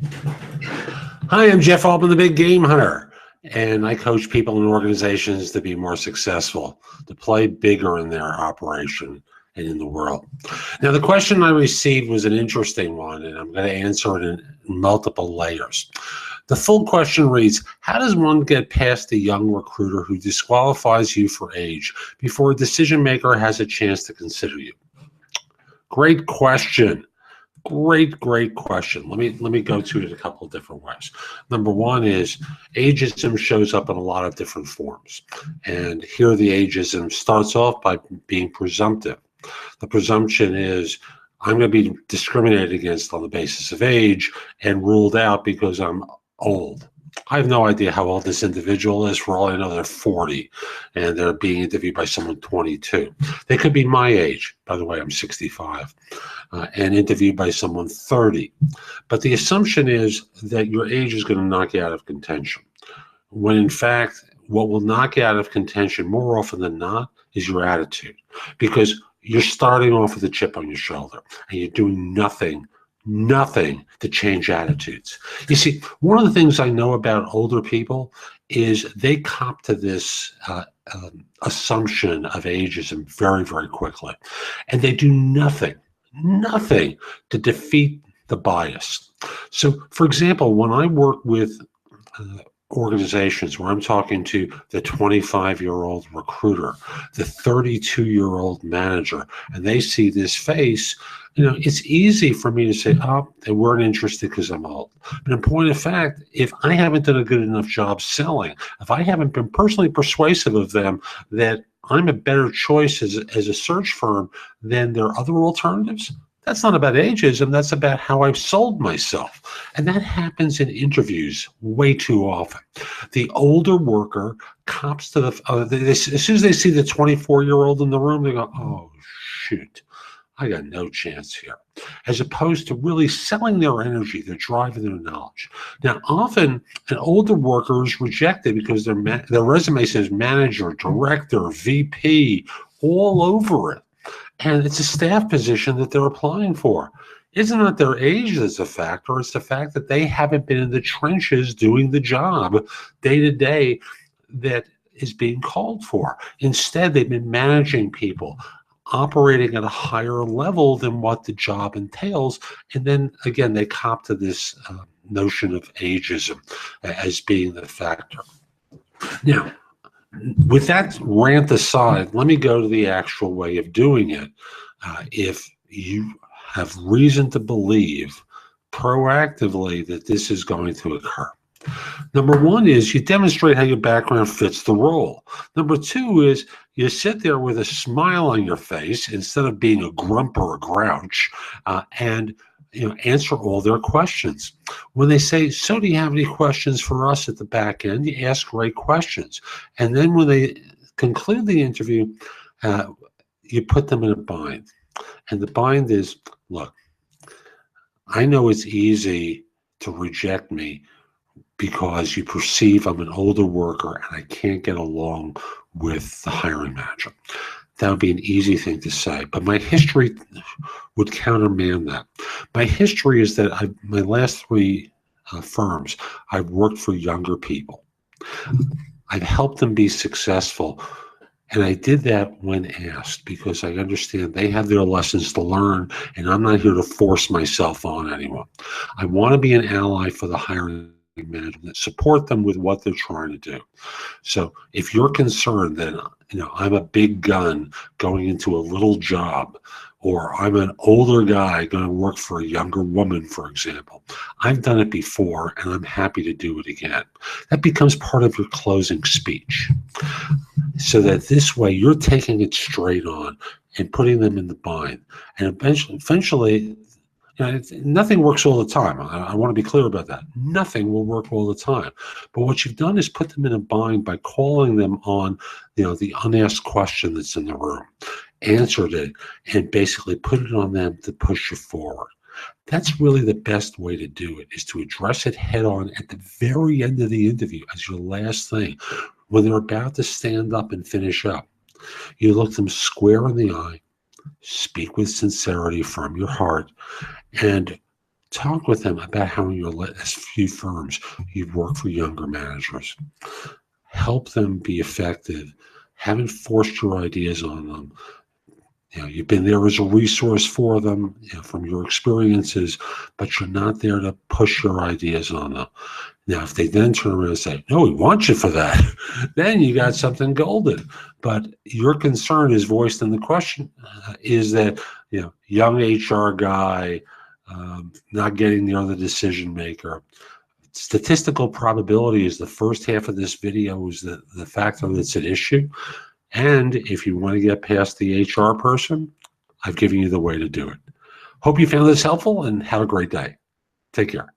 Hi, I'm Jeff Altman, the Big Game Hunter, and I coach people and organizations to be more successful, to play bigger in their operation and in the world. Now, the question I received was an interesting one, and I'm going to answer it in multiple layers. The full question reads, how does one get past a young recruiter who disqualifies you for age before a decision maker has a chance to consider you? Great question. Great question. Let me go to it a couple of different ways. Number one is ageism shows up in a lot of different forms. And here the ageism starts off by being presumptive. The presumption is I'm going to be discriminated against on the basis of age and ruled out because I'm old. I have no idea how old this individual is. For all I know, they're 40 and they're being interviewed by someone 22. They could be my age. By the way, I'm 65 and interviewed by someone 30. But the assumption is that your age is going to knock you out of contention, when in fact, what will knock you out of contention more often than not is your attitude, because you're starting off with a chip on your shoulder and you're doing nothing to change attitudes. You see, one of the things I know about older people is they cop to this assumption of ageism very quickly, and they do nothing to defeat the bias. So, for example, when I work with organizations where I'm talking to the 25-year-old recruiter, the 32-year-old manager, and they see this face, it's easy for me to say, oh, they weren't interested because I'm old. But in point of fact, if I haven't done a good enough job selling, if I haven't been personally persuasive of them that I'm a better choice as a search firm than their other alternatives, that's not about ageism. That's about how I've sold myself. And that happens in interviews way too often. The older worker cops to as soon as they see the 24-year-old in the room, they go, oh, shoot, I got no chance here. As opposed to really selling their energy, their drive, and their knowledge. Now, often an older worker is rejected because their resume says manager, director, VP, all over it. And it's a staff position that they're applying for. It's not their age that's a factor. It's the fact that they haven't been in the trenches doing the job day to day that is being called for. Instead, they've been managing people, operating at a higher level than what the job entails. And then, again, they cop to this notion of ageism as being the factor. Now, with that rant aside, let me go to the actual way of doing it. If you have reason to believe proactively that this is going to occur. Number one is you demonstrate how your background fits the role. Number two is you sit there with a smile on your face instead of being a grump or a grouch, and answer all their questions. When they say, so do you have any questions for us at the back end? You ask great questions. And then when they conclude the interview, you put them in a bind. And the bind is, look, I know it's easy to reject me because you perceive I'm an older worker and I can't get along with the hiring manager. That would be an easy thing to say, but my history would countermand that. My history is that my last three firms, I've worked for younger people. I've helped them be successful, and I did that when asked because I understand they have their lessons to learn, and I'm not here to force myself on anyone. I want to be an ally for the hiring management, support them with what they're trying to do. So if you're concerned that I'm a big gun going into a little job, or I'm an older guy going to work for a younger woman, for example, I've done it before and I'm happy to do it again. That becomes part of your closing speech, so that this way you're taking it straight on and putting them in the bind. And eventually nothing works all the time. I want to be clear about that. Nothing will work all the time. But what you've done is put them in a bind by calling them on, the unasked question that's in the room, answered it, and basically put it on them to push you forward. That's really the best way to do it, is to address it head on at the very end of the interview as your last thing. When they're about to stand up and finish up, you look them square in the eye, speak with sincerity from your heart, and Talk with them about how in your last few firms you've worked for younger managers. Help them be effective. Haven't forced your ideas on them. You've been there as a resource for them, from your experiences, but you're not there to push your ideas on them. Now, if they then turn around and say, no, we want you for that, then you got something golden. But your concern is voiced in the question, is that, young HR guy, not getting near the decision maker. Statistical probability is the first half of this video, is the factor that's at issue. And if you want to get past the HR person, I've given you the way to do it. Hope you found this helpful and have a great day. Take care.